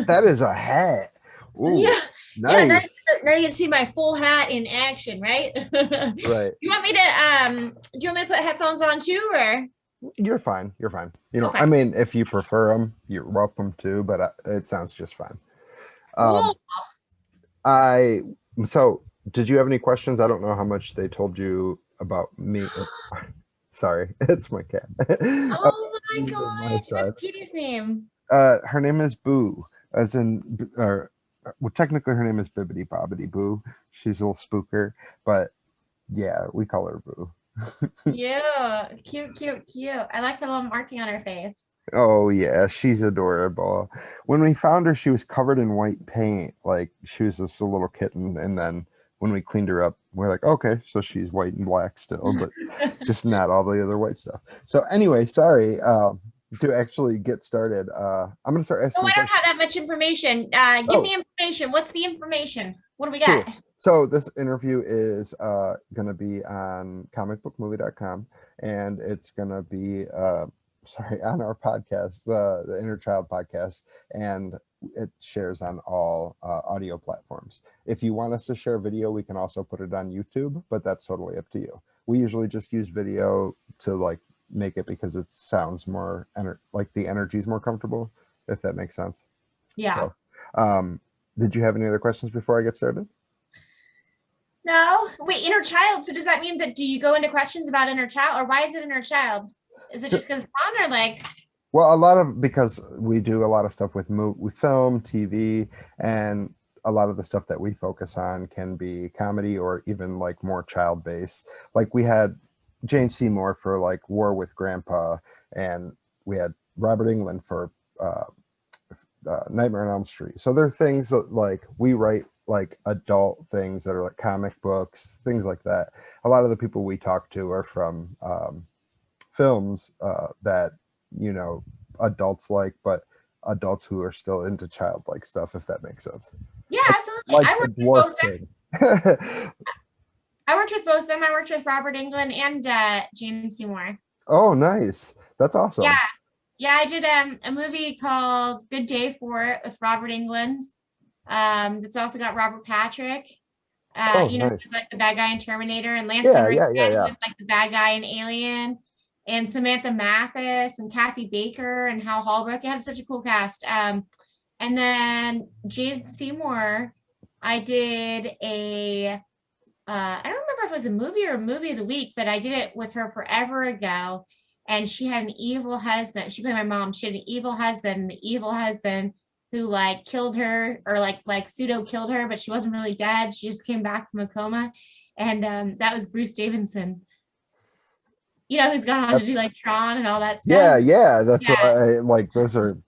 That is a hat. Ooh, Yeah, yeah. nice. Now you can see my full hat in action, right? Right. You want me to do you want me to put headphones on too, or You're fine. You're fine. You know, I okay, mean, if you prefer them, you're welcome to, but it sounds just fine. cool. Um, I so did you have any questions? I don't know how much they told you about me. Sorry, it's my cat. Oh my On my gosh, what's side. Kitty's name? Her name is Boo, as in, well, technically her name is Bibbidi Bobbidi Boo. She's a little spooker, but yeah, we call her Boo. Yeah, cute, cute, cute. I like the little marking on her face. Oh yeah, she's adorable. When we found her, she was covered in white paint, like she was just a little kitten. And then when we cleaned her up, we're like, okay, so she's white and black still, but just not all the other white stuff. So anyway, sorry. To actually get started, I'm gonna start Oh, asking I you don't have questions. that much information. Give Oh, me information. What's the information? What do we got? cool. So this interview is going to be on comicbookmovie.com, and it's going to be sorry, on our podcast, the Inner Child podcast, and it shares on all audio platforms. If you want us to share video, we can also put it on YouTube, but that's totally up to you. We usually just use video to like make it because it sounds more like the energy is more comfortable, if that makes sense. Yeah. So, um, did you have any other questions before I get started? No, wait, inner child. So does that mean that do you go into questions about inner child, or why is it inner child? Is it just because fun, or like, Well, a lot of because we do a lot of stuff with film, TV, and a lot of the stuff that we focus on can be comedy or even like more child based. Like we had Jane Seymour for like War with Grandpa, and we had Robert England for uh, Nightmare on Elm Street. So there are things that like we write like adult things that are like comic books, things like that. A lot of the people we talk to are from films that you know adults like, but adults who are still into childlike stuff, if that makes sense. yeah, Like, absolutely. like the Dwarf King. I worked with both of them. I worked with Robert England and Jane Seymour. Oh, nice. That's Yeah, awesome. yeah. I did a movie called Good Day for It with Robert England. That's also got Robert Patrick. Oh, You know, he's nice. like the bad guy in Terminator, and Lance Yeah, yeah, yeah, Henriksen yeah. was like the bad guy in Alien, and Samantha Mathis and Kathy Baker and Hal Holbrook. It had such a cool cast. And then Jade Seymour, I did I don't remember if it was a movie or a movie of the week, but I did it with her forever ago. And she had an evil husband. She played my mom. She had an evil husband, and the evil husband who like killed her or like pseudo killed her, but she wasn't really dead. She just came back from a coma. And that was Bruce Davidson. You know, who's gone on to do That's like Tron and all that yeah, stuff. yeah. That's Yeah. why I like those are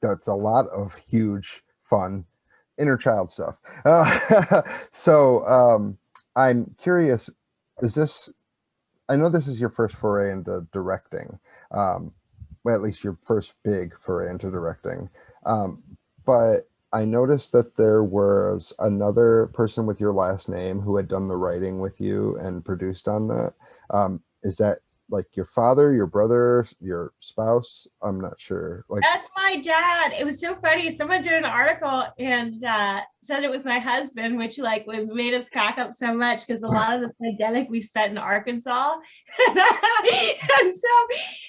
that's a lot of huge fun inner child stuff. So I'm curious, is this I know this is your first foray into directing, um, well, at least your first big foray into directing. Um, but I noticed that there was another person with your last name who had done the writing with you and produced on that. Is that like your father, your brother, your spouse? I'm not sure. Like, That's my dad. It was so funny. Someone did an article and said it was my husband, which like made us crack up so much because a lot of the pandemic we spent in Arkansas. And so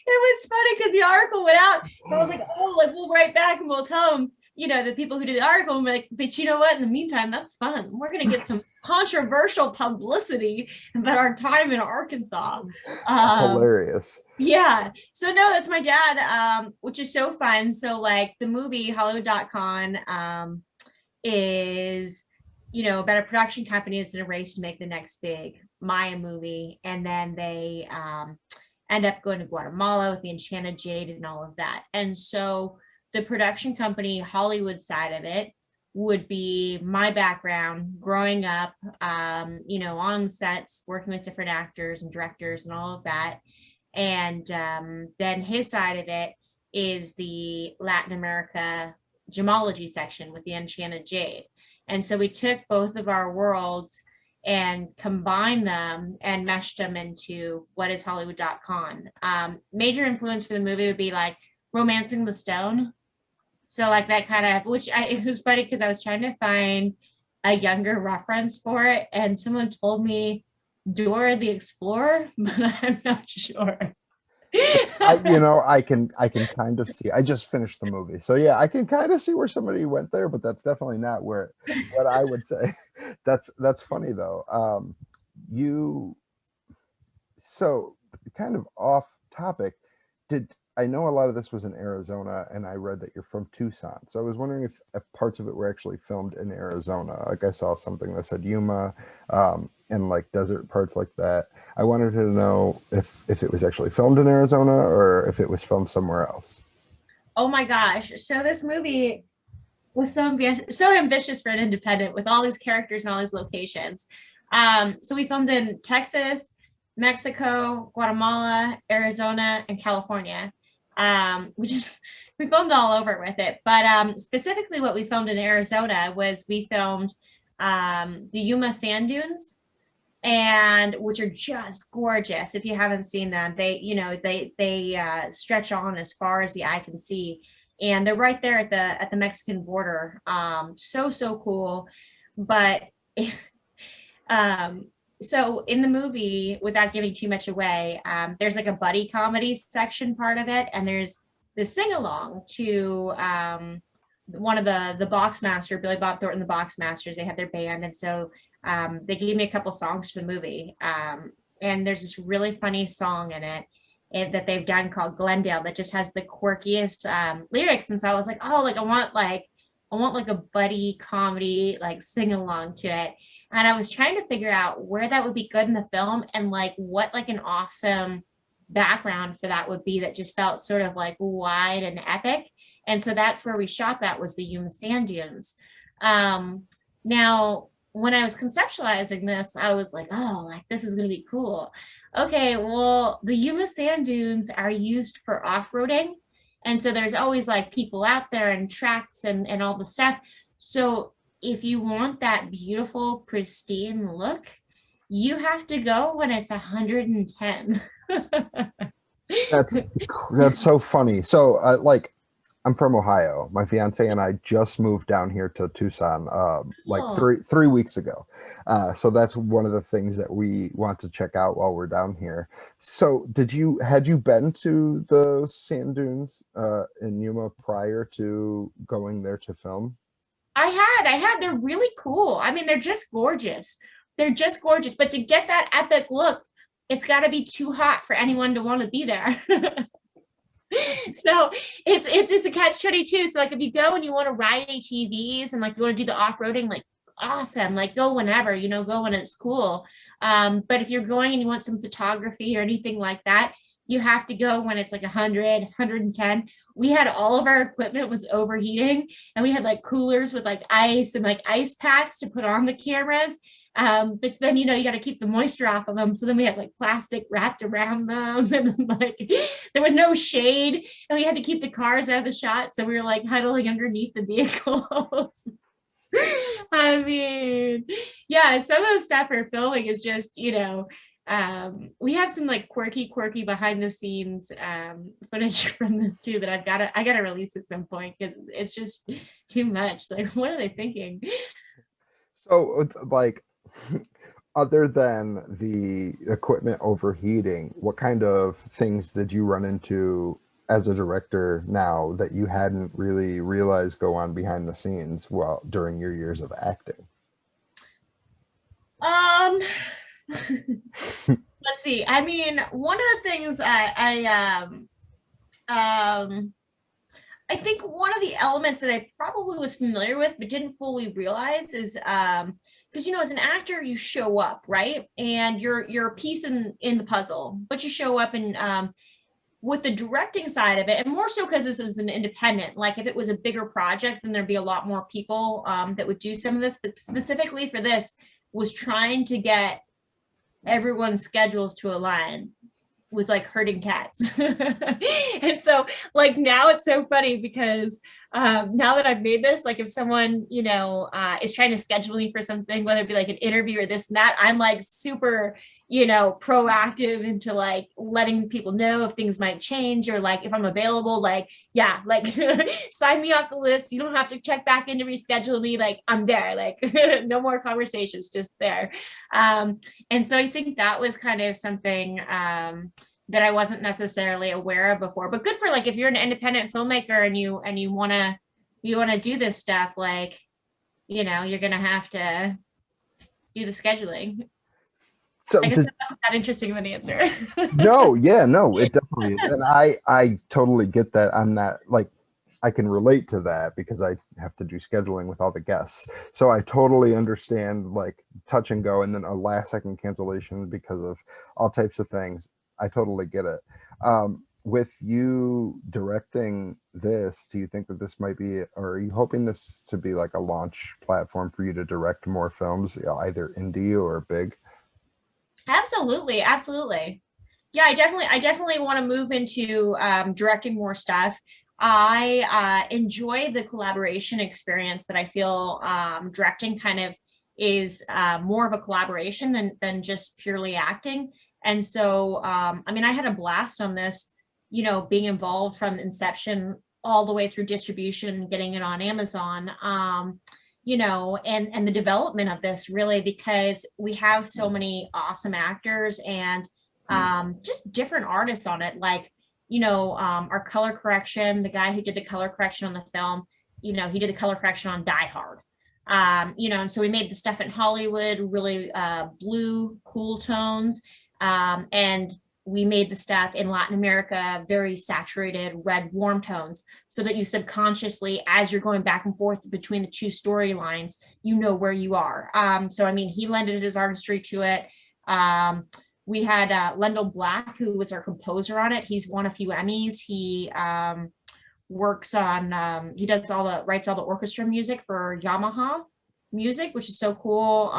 it was funny because the article went out. So I was like, oh, like we'll write back and we'll tell them, you know, the people who did the article, and we're like, but you know what? In the meantime, that's fun. We're gonna get some controversial publicity about our time in Arkansas. that's Um, hilarious. yeah. So no, that's my dad, which is so fun. So like the movie Hollywood.Con is, you know, about a production company that's in a race to make the next big Mayan movie. And then they end up going to Guatemala with the Enchanted Jade and all of that. And so the production company Hollywood side of it would be my background growing up, you know, on sets, working with different actors and directors and all of that. And then his side of it is the Latin America gemology section with the Enchanted Jade. And so we took both of our worlds and combined them and meshed them into what is Hollywood.Con. Major influence for the movie would be like Romancing the Stone. So like that kind of, it was funny because I was trying to find a younger reference for it, and someone told me Dora the Explorer, but I'm not sure. I can kind of see. I just finished the movie, so yeah, I can kind of see where somebody went there, but that's definitely not where what I would say. That's funny though. You so kind of off topic. Did I know a lot of this was in Arizona, and I read that you're from Tucson. So I was wondering if parts of it were actually filmed in Arizona. Like I saw something that said Yuma, and like desert parts like that. I wanted to know if it was actually filmed in Arizona or if it was filmed somewhere else. Oh my gosh. So this movie was so ambitious for an independent with all these characters and all these locations. So we filmed in Texas, Mexico, Guatemala, Arizona, and California. We filmed all over with it. But specifically, what we filmed in Arizona was we filmed the Yuma sand dunes, and which are just gorgeous. If you haven't seen them, they stretch on as far as the eye can see, and they're right there at the Mexican border. So cool. But um, so in the movie, without giving too much away, there's like a buddy comedy section part of it, and there's the sing along to one of the Boxmaster, Billy Bob Thornton, the Boxmasters. They have their band, and so they gave me a couple songs for the movie. And there's this really funny song in it that they've done called Glendale that just has the quirkiest lyrics. And so I was like, oh, like I want like a buddy comedy, like sing along to it. And I was trying to figure out where that would be good in the film, and like what like an awesome background for that would be that just felt sort of like wide and epic. And so that's where we shot. That was the Yuma Sand Dunes. Now, when I was conceptualizing this, I was like, oh, like this is going to be cool. Okay, well, the Yuma Sand Dunes are used for off-roading. And so there's always like people out there and tracks and all the stuff. So if you want that beautiful, pristine look, you have to go when it's 110. That's that's so funny. So like I'm from Ohio. My fiance and I just moved down here to Tucson like Oh, three weeks ago. So that's one of the things that we want to check out while we're down here. So had you been to the sand dunes in Yuma prior to going there to film? I had, they're really cool. I mean, they're just gorgeous. They're just gorgeous. But to get that epic look, it's got to be too hot for anyone to want to be there. So it's a catch 22. So like if you go and you want to ride ATVs and like you want to do the off-roading, like awesome, like go whenever, go when it's cool. But if you're going and you want some photography or anything like that, you have to go when it's like 100, 110. We had all of our equipment was overheating, and we had like coolers with like ice and like ice packs to put on the cameras. But then you got to keep the moisture off of them. So then we had like plastic wrapped around them, and like there was no shade, and we had to keep the cars out of the shot. So we were like huddling underneath the vehicles. I mean, yeah, some of the stuff we're filming is just, we have some like quirky behind the scenes footage from this too that I gotta release at some point because it's just too much. Like, what are they thinking? So like other than the equipment overheating, what kind of things did you run into as a director now that you hadn't really realized go on behind the scenes while during your years of acting? Um, let's see. I mean, one of the things um I think one of the elements that I probably was familiar with but didn't fully realize is because as an actor you show up, right? And you're a piece in the puzzle, but you show up and with the directing side of it, and more so because this is an independent, like if it was a bigger project, then there'd be a lot more people that would do some of this, but specifically for this was trying to get everyone's schedules to align was like herding cats. And so like now it's so funny because now that I've made this, like if someone, is trying to schedule me for something, whether it be like an interview or this and that, I'm like super proactive into like letting people know if things might change, or like if I'm available, like, yeah, like sign me off the list. You don't have to check back in to reschedule me. Like, I'm there, like no more conversations, just there. And so I think that was kind of something that I wasn't necessarily aware of before, but good for like, if you're an independent filmmaker and you want to do this stuff, like, you're going to have to do the scheduling. So I guess that's not that interesting of an answer. no, yeah, no, it definitely is. And I totally get that. I'm not like, I can relate to that because I have to do scheduling with all the guests. So I totally understand like touch and go and then a last second cancellation because of all types of things. I totally get it. With you directing this, do you think that this might be, or are you hoping this to be like a launch platform for you to direct more films, either indie or big? Absolutely, absolutely. Yeah, I definitely want to move into directing more stuff. I enjoy the collaboration experience that I feel directing kind of is more of a collaboration than just purely acting. And so, I mean, I had a blast on this, being involved from inception all the way through distribution, getting it on Amazon. And the development of this, really, because we have so many awesome actors and just different artists on it. Like, our color correction, the guy who did the color correction on the film, he did the color correction on Die Hard. And so we made the stuff in Hollywood, really blue, cool tones. And we made the stuff in Latin America, very saturated red, warm tones, so that you subconsciously, as you're going back and forth between the two storylines, you know where you are. So, I mean, he lended his artistry to it. We had Lendl Black, who was our composer on it. He's won a few Emmys. He works on, he does writes all the orchestra music for Yamaha music, which is so cool.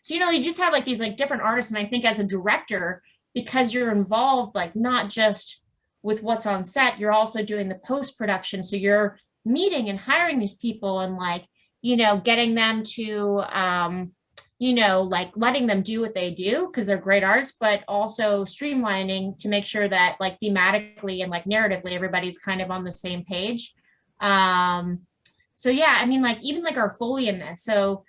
So, you just have like these like different artists. And I think as a director, because you're involved, like not just with what's on set, you're also doing the post-production. So you're meeting and hiring these people and like, getting them to, like letting them do what they do because they're great artists, but also streamlining to make sure that like thematically and like narratively, everybody's kind of on the same page. So yeah, I mean, like even like our Foley in this. So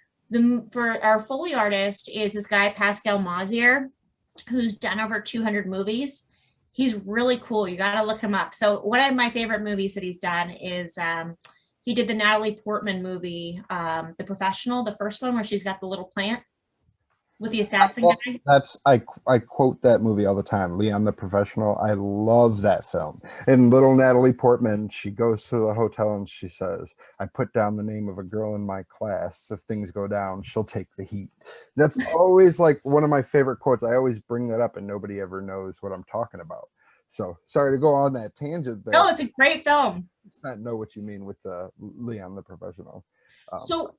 for our Foley artist is this guy, Pascal Mazier, who's done over 200 movies. He's really cool. You got to look him up. So one of my favorite movies that he's done is he did the Natalie Portman movie, The Professional, the first one where she's got the little plant with the assassin guy. That's I quote that movie all the time. Leon the Professional. I love that film. And little Natalie Portman, she goes to the hotel and she says, "I put down the name of a girl in my class. If things go down, she'll take the heat." That's always like one of my favorite quotes. I always bring that up and nobody ever knows what I'm talking about. So sorry to go on that tangent there. No, it's a great film. I know what you mean with Leon the Professional. So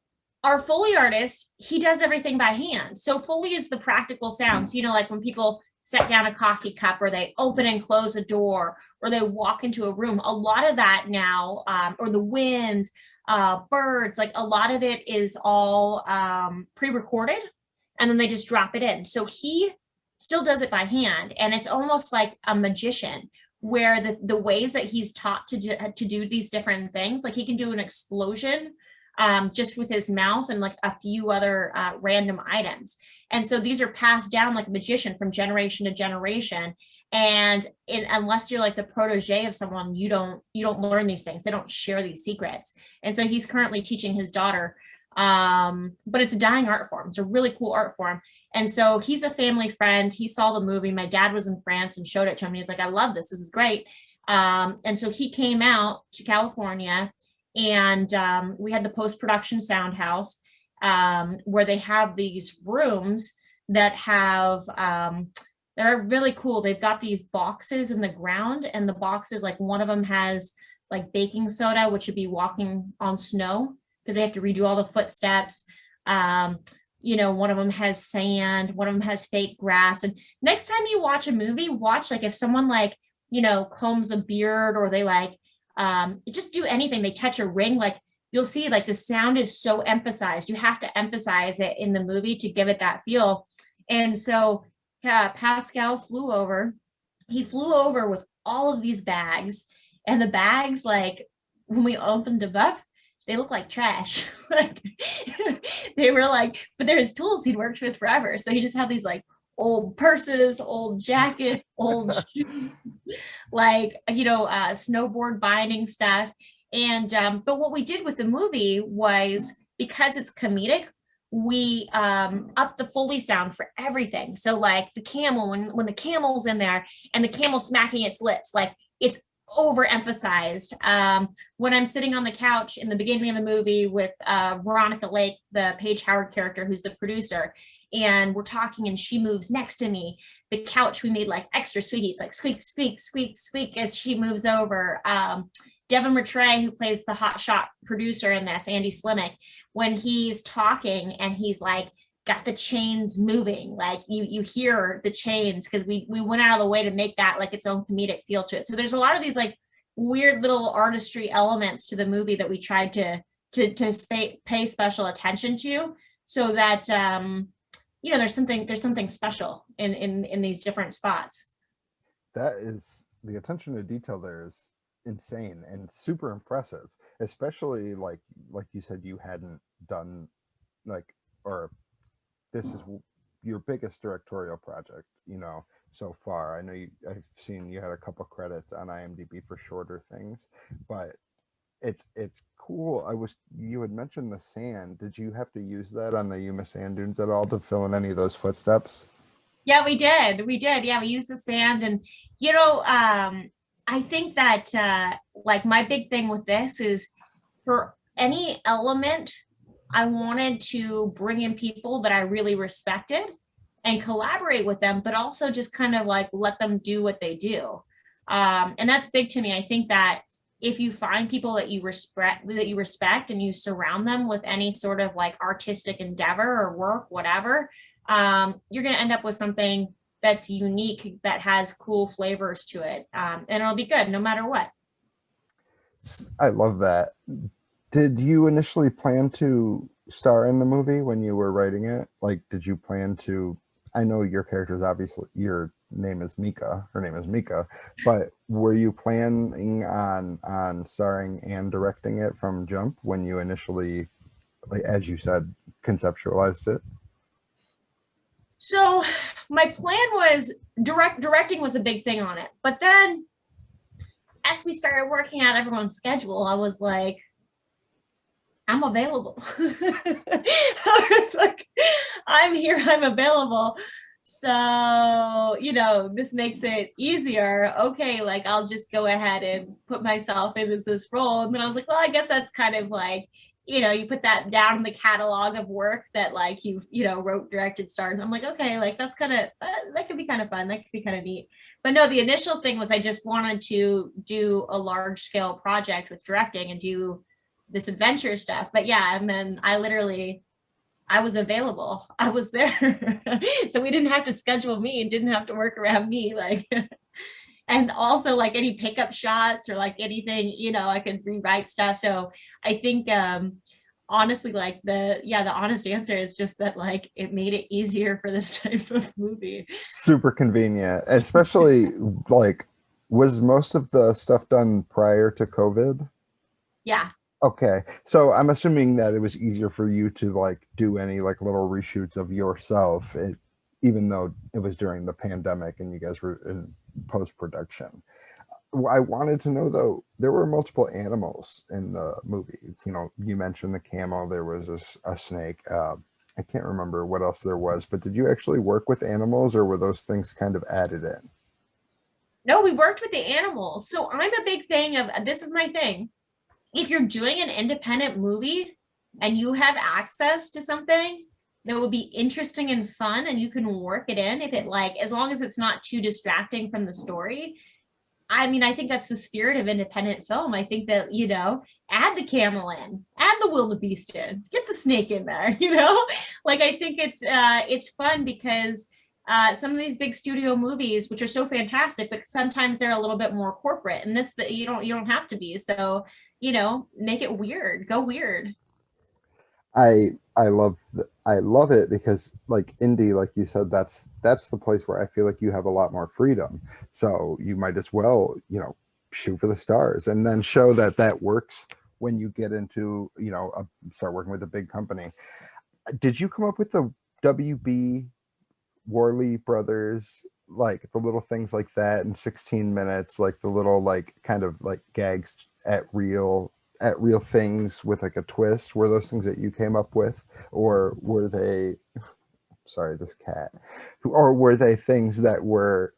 our Foley artist, he does everything by hand. So Foley is the practical sounds, like when people set down a coffee cup or they open and close a door or they walk into a room. A lot of that now, or the wind, birds, like a lot of it is all pre-recorded and then they just drop it in. So he still does it by hand. And it's almost like a magician where the ways that he's taught to do these different things, like he can do an explosion just with his mouth and like a few other random items. And so these are passed down like a magician from generation to generation. And unless you're like the protege of someone, you don't learn these things. They don't share these secrets. And so he's currently teaching his daughter, but it's a dying art form. It's a really cool art form. And so he's a family friend. He saw the movie. My dad was in France and showed it to him. He's like, "I love this. This is great." And so he came out to California. And we had the post-production sound house where they have these rooms that have, they're really cool. They've got these boxes in the ground, and the boxes, like one of them has like baking soda, which would be walking on snow because they have to redo all the footsteps. One of them has sand, one of them has fake grass. And next time you watch a movie, watch like if someone like, combs a beard or they like, just do anything, they touch a ring, like you'll see like the sound is so emphasized. You have to emphasize it in the movie to give it that feel. And so Pascal flew over. He flew over with all of these bags, and the bags, like when we opened them up, they look like trash. Like they were like, but they're his tools he'd worked with forever. So he just had these like old purses, old jacket, old shoes, like snowboard binding stuff. And but what we did with the movie was, because it's comedic, we up the Foley sound for everything. So like the camel, when the camel's in there and the camel smacking its lips, like it's overemphasized. When I'm sitting on the couch in the beginning of the movie with Veronica Lake, the Paige Howard character, who's the producer, and we're talking and she moves next to me, the couch, we made like extra squeakies, like squeak, squeak, squeak, squeak as she moves over. Devin Rattray, who plays the hotshot producer in this, Andy Slimmick, when he's talking and he's like got the chains moving, like you hear the chains, because we went out of the way to make that like its own comedic feel to it. So there's a lot of these like weird little artistry elements to the movie that we tried to pay special attention to, so that there's something special in these different spots. That is, the attention to detail there is insane and super impressive, especially like you said, you hadn't done like, or this is your biggest directorial project, so far. I know I've seen you had a couple credits on IMDb for shorter things, but it's cool. You had mentioned the sand. Did you have to use that on the Yuma sand dunes at all to fill in any of those footsteps? Yeah, we did. Yeah, we used the sand. And I think that like my big thing with this is, for any element, I wanted to bring in people that I really respected and collaborate with them, but also just kind of like let them do what they do. And that's big to me. I think that if you find people that you respect and you surround them with any sort of like artistic endeavor or work, whatever, you're going to end up with something that's unique, that has cool flavors to it. And it'll be good no matter what. I love that. Did you initially plan to star in the movie when you were writing it? Like, did you plan to, I know your character's obviously, your name is Mika, her name is Mika, but were you planning on starring and directing it from jump when you initially, like, as you said, conceptualized it? So my plan was directing was a big thing on it. But then as we started working out everyone's schedule, I was like, I'm available. I was like, I'm here, I'm available. So, this makes it easier. Okay, like I'll just go ahead and put myself in as this role. And then I was like, well, I guess that's kind of like, you put that down in the catalog of work that like you've, wrote, directed, starred. And I'm like, okay, like that's kind of, that could be kind of fun. That could be kind of neat. But no, the initial thing was I just wanted to do a large scale project with directing and do this adventure stuff. But yeah, and then I was available. I was there. So we didn't have to schedule me and didn't have to work around me. Like, and also like any pickup shots or like anything, I could rewrite stuff. So I think, honestly, like the honest answer is just that like it made it easier for this type of movie. Super convenient, especially like, was most of the stuff done prior to COVID? Yeah. Okay, so I'm assuming that it was easier for you to like do any like little reshoots of yourself, even though it was during the pandemic and you guys were in post-production. I wanted to know though, there were multiple animals in the movie. You mentioned the camel, there was a snake. I can't remember what else there was, but did you actually work with animals, or were those things kind of added in? No, we worked with the animals. So I'm a big thing of, this is my thing. If you're doing an independent movie and you have access to something that will be interesting and fun and you can work it in, if it like, as long as it's not too distracting from the story. I mean, I think that's the spirit of independent film. I think that, add the camel in, add the wildebeest in, get the snake in there, like, I think it's fun because some of these big studio movies, which are so fantastic, but sometimes they're a little bit more corporate, and this, that you don't have to be. So, make it weird, go weird. I love I love it because like indie, like you said, that's the place where I feel like you have a lot more freedom. So you might as well, shoot for the stars and then show that that works when you get into, start working with a big company. Did you come up with the WB Worley brothers, like the little things like that in 16 minutes, like the little like kind of like gags at real things with like a twist? Were those things that you came up with, or were they, sorry, this cat, or were they things that were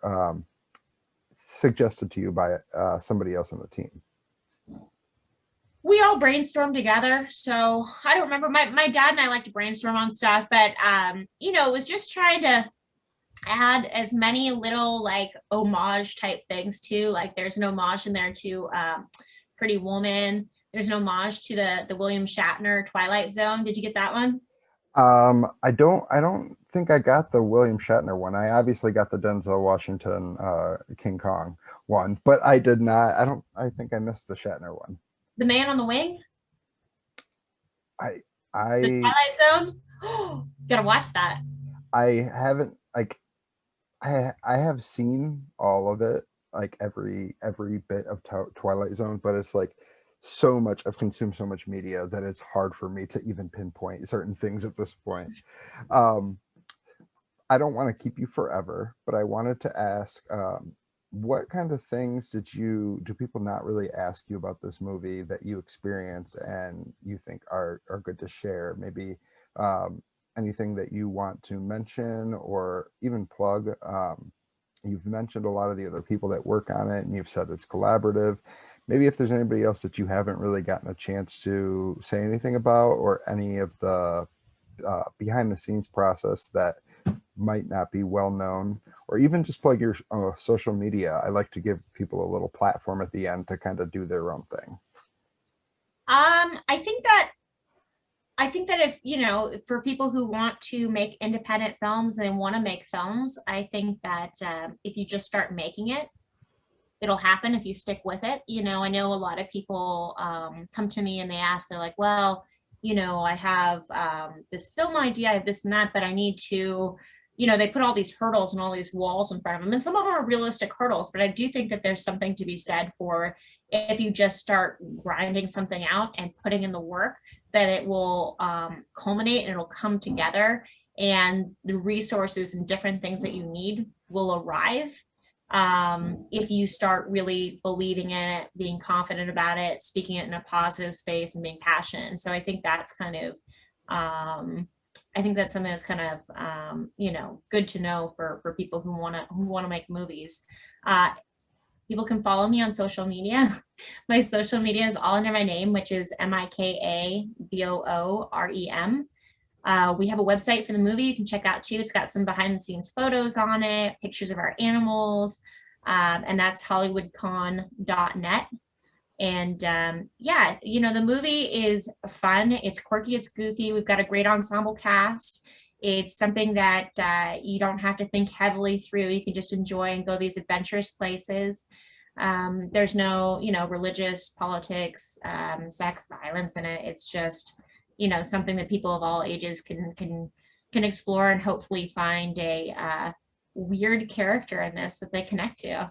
suggested to you by somebody else on the team? We all brainstormed together. So I don't remember. My dad and I like to brainstorm on stuff, but it was just trying to add as many little like homage type things too. Like there's an homage in there to Pretty Woman. There's an homage to the William Shatner Twilight Zone. Did you get that one? I don't think I got the William Shatner one. I obviously got the Denzel Washington King Kong one, but I did not. I think I missed the Shatner one. The Man on the Wing, I the I Twilight Zone. Gotta watch that. I haven't like I have seen all of it, like every bit of Twilight Zone, but it's like so much. I've consumed so much media that it's hard for me to even pinpoint certain things at this point. Um, I don't want to keep you forever, but I wanted to ask, what kind of things do people not really ask you about this movie that you experienced and you think are good to share? Maybe anything that you want to mention or even plug. You've mentioned a lot of the other people that work on it, and you've said it's collaborative. Maybe if there's anybody else that you haven't really gotten a chance to say anything about, or any of the behind the scenes process that might not be well known, or even just plug your social media. I like to give people a little platform at the end to kind of do their own thing. I think that if for people who want to make independent films and want to make films, I think that if you just start making it, it'll happen if you stick with it. I know a lot of people come to me and they ask, they're like, well, I have this film idea, I have this and that, but I need to, they put all these hurdles and all these walls in front of them. And some of them are realistic hurdles, but I do think that there's something to be said for if you just start grinding something out and putting in the work, that it will culminate and it'll come together, and the resources and different things that you need will arrive if you start really believing in it, being confident about it, speaking it in a positive space, and being passionate. And so I think that's kind of, I think that's something that's kind of, good to know for people who want to make movies. People can follow me on social media. My social media is all under my name, which is Mikaboorem. We have a website for the movie you can check out too. It's got some behind the scenes photos on it, pictures of our animals, and that's Hollywood.Con.net. And the movie is fun. It's quirky. It's goofy. We've got a great ensemble cast. It's something that you don't have to think heavily through. You can just enjoy and go these adventurous places. There's no, religious politics, sex, violence in it. It's just, something that people of all ages can explore and hopefully find a weird character in this that they connect to.